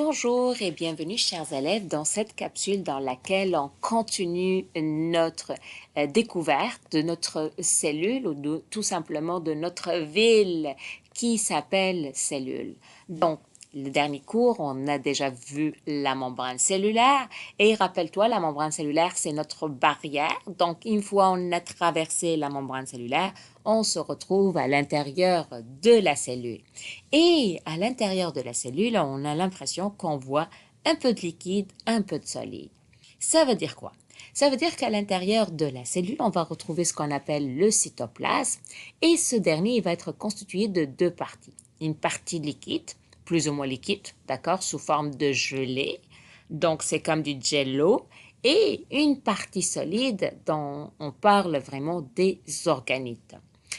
Bonjour et bienvenue chers élèves dans cette capsule dans laquelle on continue notre découverte de notre cellule ou tout simplement de notre ville qui s'appelle cellule. Donc, le dernier cours, on a déjà vu la membrane cellulaire et rappelle-toi, la membrane cellulaire, c'est notre barrière. Donc, une fois on a traversé la membrane cellulaire, on se retrouve à l'intérieur de la cellule. Et à l'intérieur de la cellule, on a l'impression qu'on voit un peu de liquide, un peu de solide. Ça veut dire quoi? Ça veut dire qu'à l'intérieur de la cellule, on va retrouver ce qu'on appelle le cytoplasme et ce dernier il va être constitué de deux parties. Une partie liquide, plus ou moins liquide, d'accord, sous forme de gelée, donc c'est comme du jello, et une partie solide dont on parle vraiment des organites.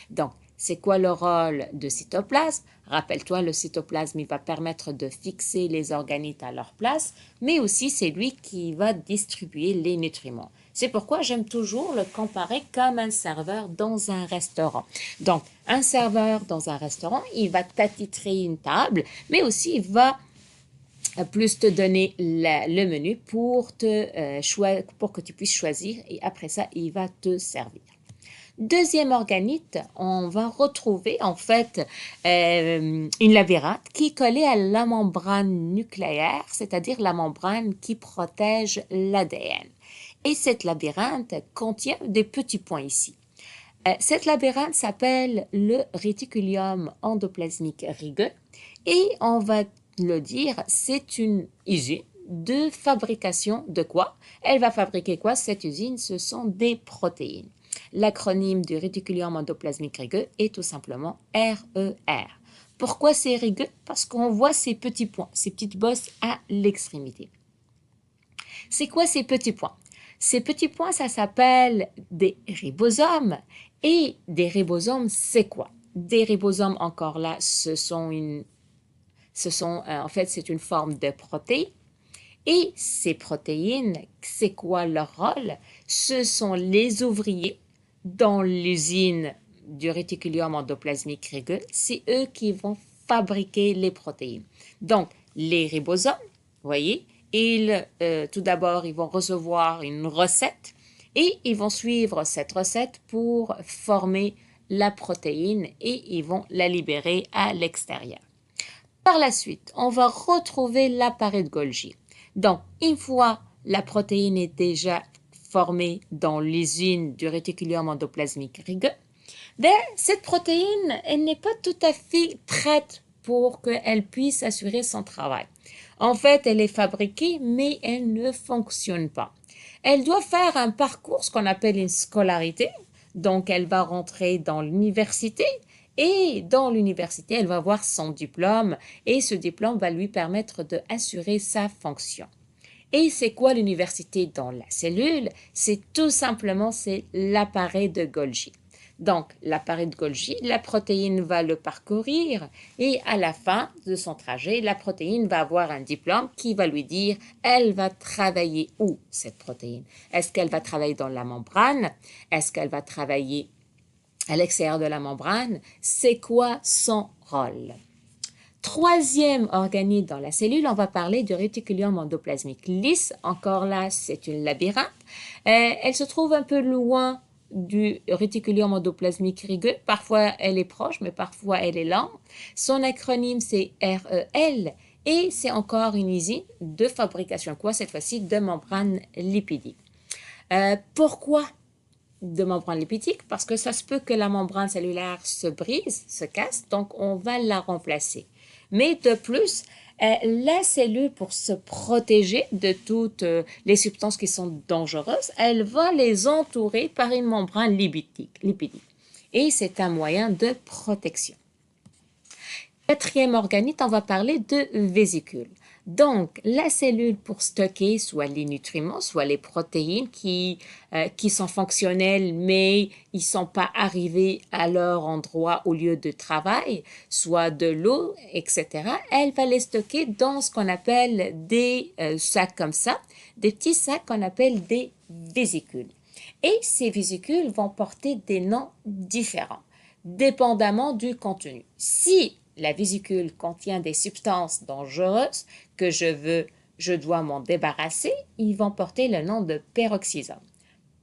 Donc, c'est quoi le rôle de cytoplasme? Rappelle-toi, le cytoplasme, il va permettre de fixer les organites à leur place, mais aussi c'est lui qui va distribuer les nutriments. C'est pourquoi j'aime toujours le comparer comme un serveur dans un restaurant. Donc, un serveur dans un restaurant, il va t'attitrer une table, mais aussi il va plus te donner le menu pour que tu puisses choisir et après ça, il va te servir. Deuxième organite, on va retrouver en fait une labyrinthe qui est collée à la membrane nucléaire, c'est-à-dire la membrane qui protège l'ADN. Et cette labyrinthe contient des petits points ici. Cette labyrinthe s'appelle le réticulum endoplasmique rugueux et on va le dire, c'est une usine de fabrication de quoi? Elle va fabriquer quoi? Cette usine, ce sont des protéines. L'acronyme du réticulum endoplasmique rugueux est tout simplement RER. Pourquoi c'est rugueux? Parce qu'on voit ces petits points, ces petites bosses à l'extrémité. C'est quoi ces petits points? Ces petits points, ça s'appelle des ribosomes. Et des ribosomes, c'est quoi? Des ribosomes, encore là, en fait, c'est une forme de protéines. Et ces protéines, c'est quoi leur rôle? Ce sont les ouvriers dans l'usine du réticulum endoplasmique rugueux. C'est eux qui vont fabriquer les protéines. Donc, les ribosomes, voyez, tout d'abord, ils vont recevoir une recette et ils vont suivre cette recette pour former la protéine et ils vont la libérer à l'extérieur. Par la suite, on va retrouver l'appareil de Golgi. Donc, une fois la protéine est déjà formée dans l'usine du réticulum endoplasmique rugueux, cette protéine, elle n'est pas tout à fait prête pour qu'elle puisse assurer son travail. En fait, elle est fabriquée, mais elle ne fonctionne pas. Elle doit faire un parcours, ce qu'on appelle une scolarité. Donc, elle va rentrer dans l'université et dans l'université, elle va avoir son diplôme et ce diplôme va lui permettre d'assurer sa fonction. Et c'est quoi l'université dans la cellule? C'est tout simplement l'appareil de Golgi. Donc, l'appareil de Golgi, la protéine va le parcourir et à la fin de son trajet, la protéine va avoir un diplôme qui va lui dire elle va travailler où cette protéine? Est-ce qu'elle va travailler dans la membrane? Est-ce qu'elle va travailler à l'extérieur de la membrane? C'est quoi son rôle? Troisième organite dans la cellule, on va parler du réticulum endoplasmique lisse. Encore là, c'est une labyrinthe. Elle se trouve un peu loin du réticulum endoplasmique rugueux. Parfois, elle est proche, mais parfois, elle est lente. Son acronyme, c'est REL. Et c'est encore une usine de fabrication, quoi, cette fois-ci, de membrane lipidique. Pourquoi de membrane lipidique? Parce que ça se peut que la membrane cellulaire se brise, se casse, donc on va la remplacer. Mais de plus, la cellule, pour se protéger de toutes les substances qui sont dangereuses, elle va les entourer par une membrane lipidique. Et c'est un moyen de protection. Quatrième organite, on va parler de vésicule. Donc, la cellule pour stocker soit les nutriments, soit les protéines qui sont fonctionnelles, mais ils ne sont pas arrivés à leur endroit au lieu de travail, soit de l'eau, etc. Elle va les stocker dans ce qu'on appelle des sacs comme ça, des petits sacs qu'on appelle des vésicules. Et ces vésicules vont porter des noms différents, dépendamment du contenu. Si la vésicule contient des substances dangereuses que je dois m'en débarrasser, ils vont porter le nom de peroxysomes.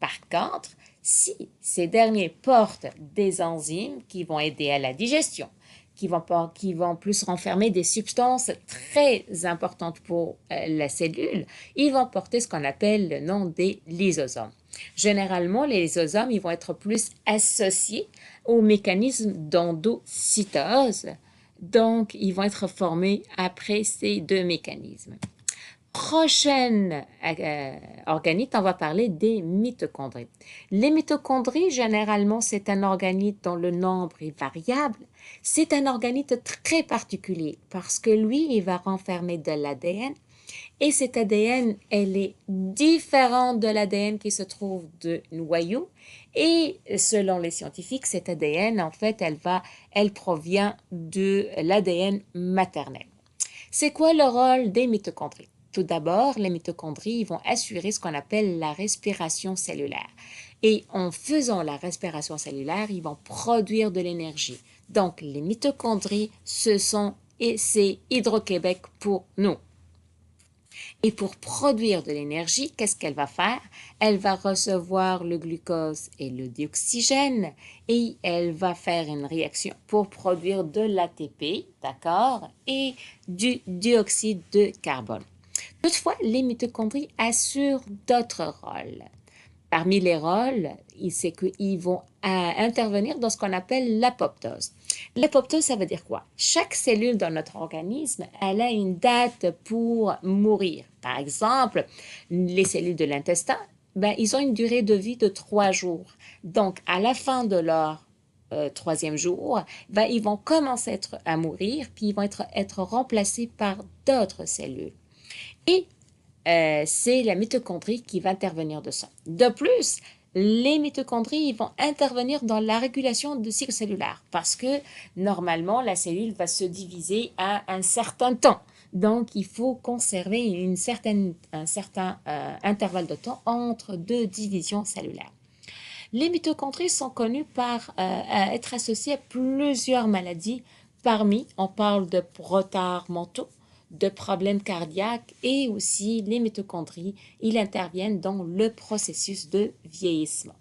Par contre, si ces derniers portent des enzymes qui vont aider à la digestion, qui vont plus renfermer des substances très importantes pour la cellule, ils vont porter ce qu'on appelle le nom des lysosomes. Généralement, les lysosomes ils vont être plus associés au mécanisme d'endocytose, donc ils vont être formés après ces deux mécanismes. Prochaine organite, on va parler des mitochondries. Les mitochondries, généralement, c'est un organite dont le nombre est variable. C'est un organite très particulier parce que lui, il va renfermer de l'ADN et cet ADN, elle est différente de l'ADN qui se trouve de noyau. Et selon les scientifiques, cet ADN, en fait, elle provient de l'ADN maternel. C'est quoi le rôle des mitochondries? Tout d'abord, les mitochondries vont assurer ce qu'on appelle la respiration cellulaire. Et en faisant la respiration cellulaire, ils vont produire de l'énergie. Donc, les mitochondries, c'est Hydro-Québec pour nous. Et pour produire de l'énergie, qu'est-ce qu'elle va faire? Elle va recevoir le glucose et le dioxygène et elle va faire une réaction pour produire de l'ATP, d'accord, et du dioxyde de carbone. Toutefois, les mitochondries assurent d'autres rôles. Parmi les rôles, c'est qu'ils vont intervenir dans ce qu'on appelle l'apoptose. L'apoptose, ça veut dire quoi? Chaque cellule dans notre organisme, elle a une date pour mourir. Par exemple, les cellules de l'intestin, ils ont une durée de vie de 3 jours. Donc, à la fin de leur troisième jour, ils vont commencer à mourir, puis ils vont être remplacés par d'autres cellules. Et c'est la mitochondrie qui va intervenir de ça. De plus, les mitochondries vont intervenir dans la régulation du cycle cellulaire parce que normalement, la cellule va se diviser à un certain temps. Donc, il faut conserver un certain intervalle de temps entre deux divisions cellulaires. Les mitochondries sont connues par être associées à plusieurs maladies. Parmi, on parle de retards mentaux, de problèmes cardiaques et aussi les mitochondries, ils interviennent dans le processus de vieillissement.